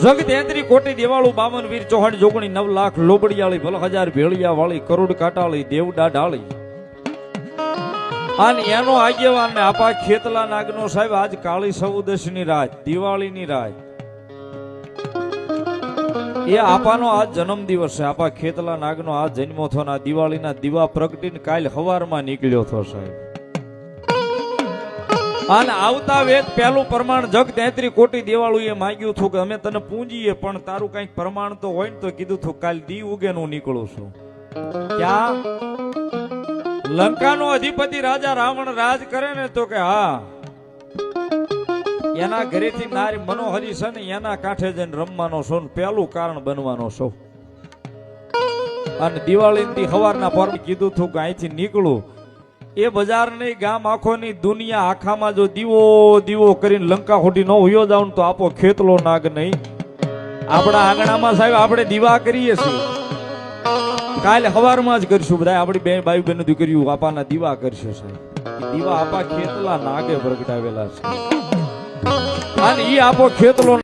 જગ 33 કોટી દેવાળું 52 વીર ચૌહાણ જોગણી 9 લાખ લોબડિયાળી ભલ હજાર ભેળિયા વાળી કરોડ કાટાળી દેવડા ડાળી અને એનો આગેવાન ને આપા ખેતલા નાગનો સાહેબ આજ કાળી ચૌદશની રાત દિવાળીની રાત એ આપાનો આજ જન્મ દિવસ છે. આપા ખેતલા નાગનો આજ જન્મો થયો ને દિવાળીના દીવા પ્રગટીને કાલ હવારમાં નીકળ્યો થયો સાહેબ. અને આવતા વેદ પહેલું પ્રમાણ જગ 33 કોટી દેવાળું એ માંગ્યું હતું કે અમે તને પૂંજીએ પણ તારું કઈક પ્રમાણ તો હોય ને તો કીધું હતું કાલ દી ઉગે હું નીકળું છું. ક્યાં લંકાનો અધિપતિ રાજા રાવણ રાજ કરે ને તો કે હા એના ઘરેથી નારી મનોહરી છે ને એના કાંઠે જઈને રમવાનો છો ને પેલું કારણ બનવાનો છો. અને દિવાળી સવારના પર કીધું હતું કે અહીંથી નીકળું એ બજાર નહીં ગામ આખોની દુનિયા આખામાં જો દીવો દીવો કરીને લંકા ખોટી ન હોયો જાવ તો આપો ખેતલો નાગ નહીં. આપણા આંગણામાં સાહેબ આપણે દીવા કરીએ છીએ કાલે સવારમાં જ કરીશું બધા આપણી બે ભાઈ બહેન દીકરીઓ આપાના દીવા કરશે સાહેબ. દીવા આપા ખેતલા નાગે પ્રગટાવેલા છે અને ઈ આપો ખેતલો